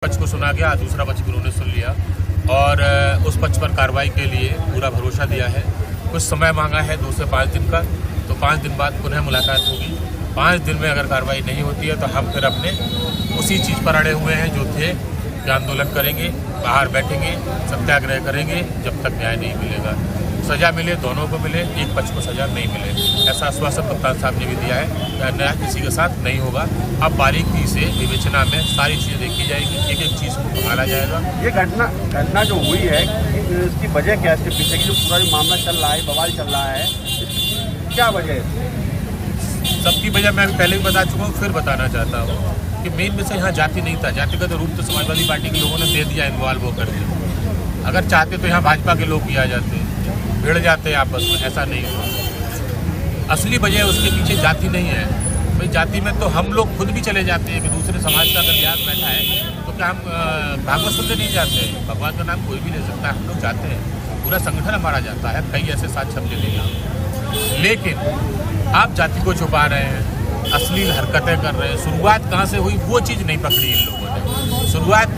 पक्ष को सुना गया, दूसरा पक्ष भी उन्होंने सुन लिया और उस पक्ष पर कार्रवाई के लिए पूरा भरोसा दिया है। कुछ समय मांगा है 2 से 5 दिन का, तो 5 दिन बाद पुनः मुलाकात होगी। 5 दिन में अगर कार्रवाई नहीं होती है तो हम फिर अपने उसी चीज़ पर अड़े हुए हैं जो थे कि आंदोलन करेंगे, बाहर बैठेंगे, सत्याग्रह करेंगे जब तक न्याय नहीं मिलेगा। सज़ा मिले, दोनों को मिले, एक पक्ष को सज़ा नहीं मिले, ऐसा आश्वासन कप्तान साहब ने भी दिया है। न्याय किसी के साथ नहीं होगा। अब बारीकी से विवेचना में सारी चीज़ें देखी जाएगी, एक एक चीज़ को संभाला जाएगा। ये घटना जो हुई है, इसकी वजह क्या है? इसके पीछे की जो पूरा मामला चल रहा है, बवाल चल रहा है, क्या वजह है? सबकी वजह मैं पहले भी बता चुका हूँ, फिर बताना चाहता हूँ कि मेन विषय यहाँ जाति नहीं था। जातिगत रूप तो समाजवादी पार्टी के लोगों ने दे दिया, इन्वॉल्व हो कर दिया। अगर चाहते तो यहाँ भाजपा के लोग भी आ जाते, भिड़ जाते आपस में, ऐसा नहीं हुआ। असली वजह उसके पीछे जाति नहीं है। भाई जाति में तो हम लोग खुद भी चले जाते हैं कि दूसरे समाज का अगर याद बैठा है तो क्या हम भागवत सुनने नहीं जाते हैं? भगवान का नाम कोई भी ले सकता है, हम लोग जाते हैं, पूरा संगठन हमारा जाता है, कई ऐसे साथ शब्द लेंगे। लेकिन आप जाति को छुपा रहे हैं, अश्लील हरकतें कर रहे हैं। शुरुआत कहाँ से हुई वो चीज़ नहीं पकड़ी इन लोगों ने। शुरुआत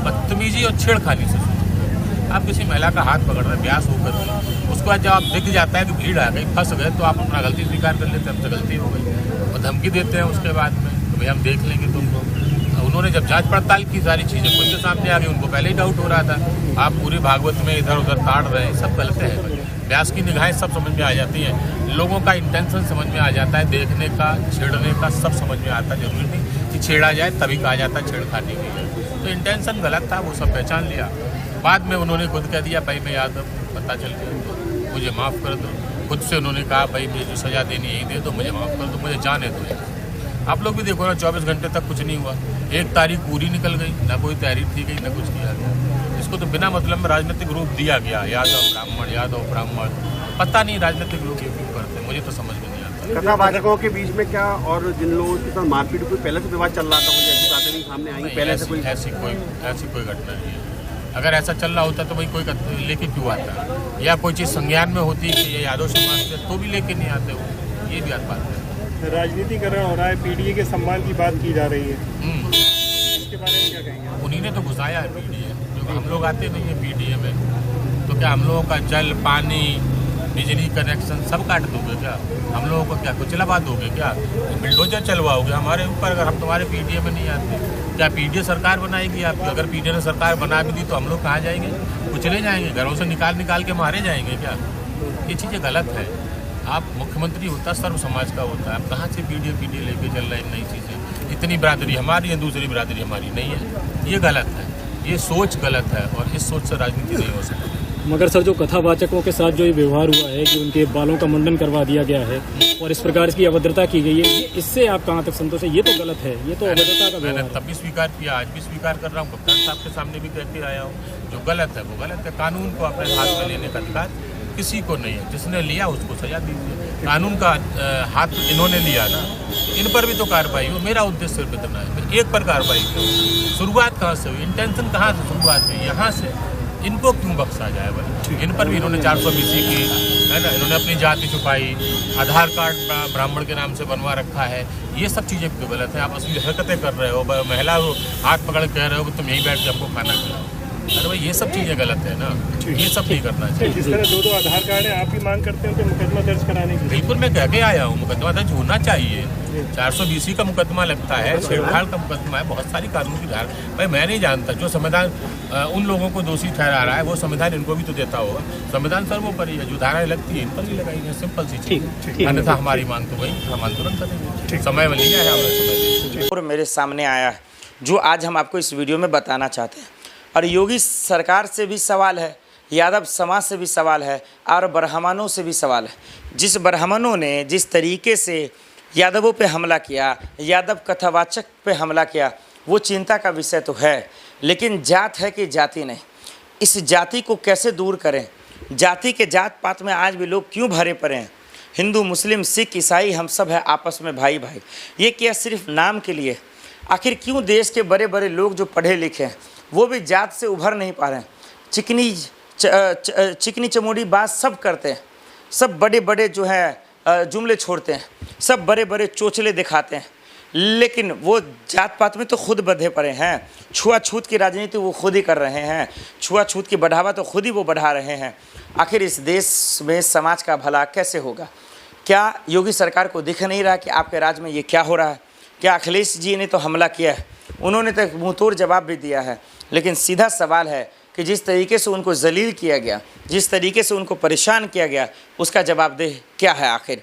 बदतमीजी और छेड़खानी से। आप किसी महिला का हाथ पकड़ रहे हैं ब्यास होकर के, उसके बाद जब आप दिख जाता है कि भीड़ आ गई, फंस गए, तो आप अपना गलती स्वीकार कर लेते हैं, हमसे गलती हो गई, और धमकी देते हैं उसके बाद में तो भाई हम देख लेंगे तुमको। उन्होंने जब जांच पड़ताल की, सारी चीज़ें खुद के सामने आ गई, उनको पहले ही डाउट हो रहा था। आप पूरे भागवत में इधर उधर ताड़ रहे हैं, सब गलत है। व्यास की निगाहें सब समझ में आ जाती हैं, लोगों का इंटेंशन समझ में आ जाता है, देखने का, छेड़ने का सब समझ में आता है। जरूरी नहीं कि छेड़ा जाए तभी कहा जाता है छेड़खानी की है। तो इंटेंशन गलत था, वो सब पहचान लिया। बाद में उन्होंने खुद कह दिया भाई मैं यादव, पता चल गया, मुझे माफ़ कर दो। खुद से उन्होंने कहा भाई मुझे सज़ा देनी यही दे दो, मुझे माफ़ कर दो, मुझे जाने दो। आप लोग भी देखो ना, 24 घंटे तक कुछ नहीं हुआ, 1 तारीख पूरी निकल गई, ना कोई तहरीर थी गई, ना कुछ किया गया। इसको तो बिना मतलब में राजनीतिक रूप दिया गया, यादव ब्राह्मण, पता नहीं राजनीतिक लोग ये क्यों करते, मुझे तो समझ में नहीं आता। कथावाचकों के बीच में क्या और जिन लोगों के साथ मारपीट कोई पहले से विवाद चल रहा था, मुझे ऐसी बातें नहीं सामने आई पहले से? कोई ऐसी कोई घटना नहीं है। अगर ऐसा चल रहा होता तो भाई कोई लेके क्यों आता, या कोई चीज़ संज्ञान में होती कि ये यादव समाज से, तो भी लेके नहीं आते हो। ये भी बात है। राजनीतिकरण हो रहा है, पीडीए के सम्मान की बात की जा रही है, इसके बारे में क्या कहेंगे? उन्हीं ने तो घुसाया है पीडीए, क्योंकि हम लोग आते नहीं है पीडीए में। तो क्या हम लोगों का जल, पानी, बिजली कनेक्शन सब काट दोगे क्या? हम लोगों को क्या कुचला दोगे क्या? बिल्डोजर चलवाओगे हमारे ऊपर अगर हम तुम्हारे पीडीए में नहीं आते? क्या पीडीए सरकार बनाएगी आपकी? अगर पीडीए ने सरकार बना भी दी तो हम लोग कहाँ जाएंगे? कुचले जाएंगे, घरों से निकाल के मारे जाएंगे क्या? ये चीज़ें गलत है। आप मुख्यमंत्री होता सर्व समाज का होता है, आप कहाँ से पीडीए लेके चल रहे हैं नई चीज़ें? इतनी बिरादरी हमारी है, दूसरी बिरादरी हमारी नहीं है, ये गलत है, ये सोच गलत है और इस सोच से राजनीति नहीं हो सकती। मगर सर, जो कथावाचकों के साथ जो ये व्यवहार हुआ है कि उनके बालों का मुंडन करवा दिया गया है और इस प्रकार की अभद्रता की गई है, इससे आप कहाँ तक संतोष है? ये तो गलत है, ये तो अभद्रता का मैंने व्यवहार। तब भी स्वीकार किया, आज भी स्वीकार कर रहा हूँ, कप्तान साहब के सामने भी कहते आया हूँ, जो गलत है वो गलत है। कानून को अपने हाथ में लेने का अधिकार किसी को नहीं है, जिसने लिया उसको सजा दीजिए। कानून का हाथ इन्होंने लिया ना, इन पर भी तो कार्रवाई हो। मेरा उद्देश्य सिर्फ इतना है, एक पर कार्रवाई करो। शुरुआत कहाँ से हुई, इंटेंशन कहाँ से शुरुआत हुई, यहाँ से। इनको क्यों बख्शा जाए भाई? इन पर भी इन्होंने 420 की है ना, इन्होंने अपनी जाति छुपाई, आधार कार्ड ब्राह्मण के नाम से बनवा रखा है, ये सब चीज़ें तो गलत है। आप असली हरकतें कर रहे हो, महिला को हाथ पकड़ कह रहे हो कि तुम यहीं बैठ के हमको खाना खिलाओ। अरे भाई ये सब चीज़ें गलत है ना, ये सब नहीं करना चाहिए। जिस तरह 2 आधार कार्ड है, आप भी मांग करते हैं तो मुकदमा दर्ज कराने की? बिल्कुल, मैं कह के आया हूँ, मुकदमा दर्ज होना चाहिए। 420 का मुकदमा लगता है, छेड़छाड़ का मुकदमा है, बहुत सारी कानून की धारा। भाई मैं नहीं जानता, जो संविधान उन लोगों को दोषी ठहरा रहा है वो संविधान इनको भी तो देता होगा। संविधान सर्वोपरि है, जो धाराएं लगती है इन पर भी लगाई है, सिंपल सी चीज। अन्यथा हमारी मांग तो वही हम आंदोलन करेंगे, समय लिया है हमने। और मेरे सामने आया है जो आज हम आपको इस वीडियो में बताना चाहते हैं, और योगी सरकार से भी सवाल है, यादव समाज से भी सवाल है, और ब्राह्मणों से भी सवाल है। जिस ब्राह्मणों ने जिस तरीके से यादवों पे हमला किया, यादव कथावाचक पे हमला किया, वो चिंता का विषय तो है, लेकिन जात है कि जाति नहीं। इस जाति को कैसे दूर करें? जाति के जात पात में आज भी लोग क्यों भरे पड़े हैं? हिंदू, मुस्लिम, सिख, ईसाई, हम सब है आपस में भाई भाई। ये क्या सिर्फ नाम के लिए? आखिर क्यों देश के बड़े बड़े लोग जो पढ़े लिखे हैं वो भी जात से उभर नहीं पा रहे हैं? चिकनी चमोड़ी बात सब करते हैं, सब बड़े बड़े जो है जुमले छोड़ते हैं, सब बड़े बड़े चोचले दिखाते हैं, लेकिन वो जात पात में तो खुद बंधे पड़े हैं। छुआछूत की राजनीति वो खुद ही कर रहे हैं, छुआछूत की बढ़ावा तो खुद ही वो बढ़ा रहे हैं। आखिर इस देश में समाज का भला कैसे होगा? क्या योगी सरकार को दिख नहीं रहा कि आपके राज्य में ये क्या हो रहा है? क्या अखिलेश जी ने तो हमला किया है, उन्होंने तो मुंहतोड़ जवाब भी दिया है, लेकिन सीधा सवाल है कि जिस तरीके से उनको जलील किया गया, जिस तरीके से उनको परेशान किया गया, उसका जवाबदेह क्या है आखिर?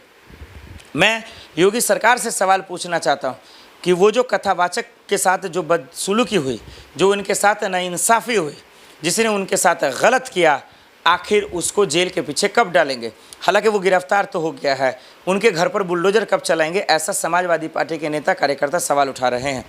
मैं योगी सरकार से सवाल पूछना चाहता हूँ कि वो जो कथावाचक के साथ जो बदसलूकी हुई, जो उनके साथ नाइंसाफ़ी हुई, जिसने उनके साथ गलत किया, आखिर उसको जेल के पीछे कब डालेंगे? हालांकि वो गिरफ्तार तो हो गया है, उनके घर पर बुलडोजर कब चलाएंगे? ऐसा समाजवादी पार्टी के नेता कार्यकर्ता सवाल उठा रहे हैं।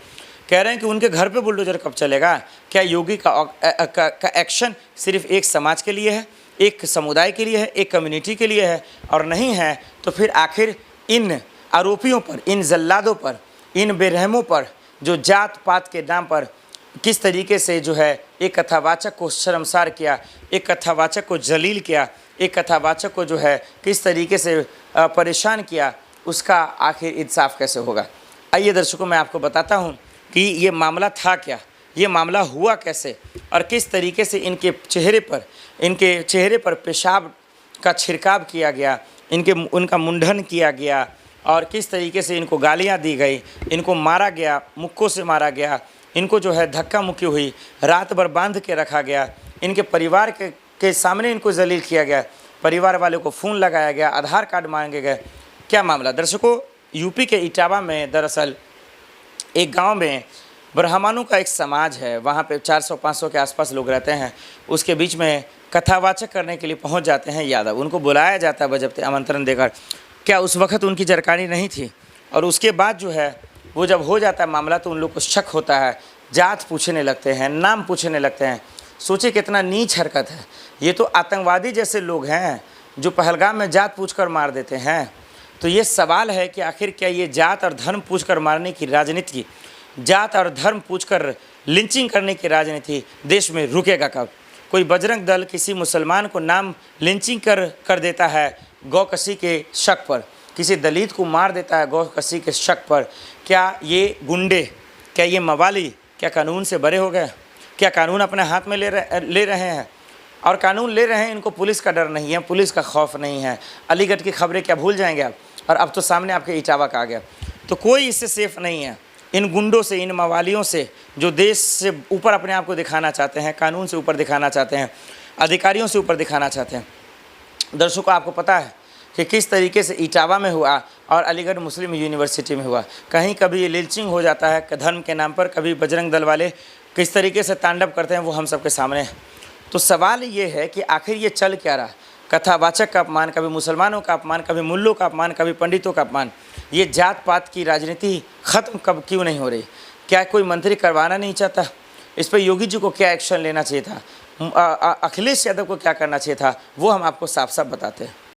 कह रहे हैं कि उनके घर पे बुलडोजर कब चलेगा? क्या योगी का एक्शन सिर्फ एक समाज के लिए है, एक समुदाय के लिए है, एक कम्युनिटी के लिए है? और नहीं है तो फिर आखिर इन आरोपियों पर, इन जल्लादों पर, इन बेरहमों पर जो जात पात के नाम पर किस तरीके से जो है एक कथावाचक को शर्मसार किया, एक कथावाचक को जलील किया, एक कथावाचक को जो है किस तरीके से परेशान किया, उसका आखिर इंसाफ कैसे होगा? आइए दर्शकों, मैं आपको बताता हूँ कि ये मामला था क्या, ये मामला हुआ कैसे और किस तरीके से इनके चेहरे पर पेशाब का छिड़काव किया गया, उनका मुंडन किया गया और किस तरीके से इनको गालियाँ दी गई, इनको मारा गया, मुक्कों से मारा गया, इनको जो है धक्का मुक्की हुई, रात भर बांध के रखा गया, इनके परिवार के सामने इनको जलील किया गया, परिवार वालों को फ़ोन लगाया गया, आधार कार्ड मांगे गए। क्या मामला? दर्शकों, यूपी के इटावा में दरअसल एक गांव में ब्राह्मणों का एक समाज है, वहाँ पे 400-500 के आसपास लोग रहते हैं। उसके बीच में कथावाचक करने के लिए पहुँच जाते हैं यादव, उनको बुलाया जाता है बजबते आमंत्रण देकर। क्या उस वक्त उनकी जानकारी नहीं थी? और उसके बाद जो है वो जब हो जाता है मामला तो उन लोग को शक होता है, जात पूछने लगते हैं, नाम पूछने लगते हैं। सोचिए कितना नीच हरकत है। ये तो आतंकवादी जैसे लोग हैं जो पहलगाम में जात पूछकर मार देते हैं। तो ये सवाल है कि आखिर क्या ये जात और धर्म पूछकर मारने की राजनीति, जात और धर्म पूछकर लिंचिंग करने की राजनीति देश में रुकेगा कब? कोई बजरंग दल किसी मुसलमान को नाम लिंचिंग कर देता है गौकशी के शक पर, किसी दलित को मार देता है गौकशी के शक पर। क्या ये गुंडे, क्या ये मवाली, क्या कानून से बरे हो गए? क्या कानून अपने हाथ में ले रहे हैं? और कानून ले रहे हैं, इनको पुलिस का डर नहीं है, पुलिस का खौफ नहीं है। अलीगढ़ की खबरें क्या भूल जाएंगे आप? और अब तो सामने आपके इटावा का आ गया। तो कोई इससे सेफ नहीं है, इन गुंडों से, इन मवालियों से जो देश से ऊपर अपने आप को दिखाना चाहते हैं, कानून से ऊपर दिखाना चाहते हैं, अधिकारियों से ऊपर दिखाना चाहते हैं। दर्शकों, आपको पता है कि किस तरीके से इटावा में हुआ और अलीगढ़ मुस्लिम यूनिवर्सिटी में हुआ। कहीं कभी ये लिंचिंग हो जाता है धर्म के नाम पर, कभी बजरंग दल वाले किस तरीके से तांडव करते हैं वो हम सबके सामने है। तो सवाल ये है कि आखिर ये चल क्या रहा? कथावाचक का अपमान, कभी मुसलमानों का अपमान, कभी मुल्लों का अपमान, कभी पंडितों का अपमान। ये जात पात की राजनीति ख़त्म कब क्यों नहीं हो रही? क्या कोई मंत्री करवाना नहीं चाहता? इस पर योगी जी को क्या एक्शन लेना चाहिए था? अखिलेश यादव को क्या करना चाहिए था? वो हम आपको साफ साफ बताते हैं।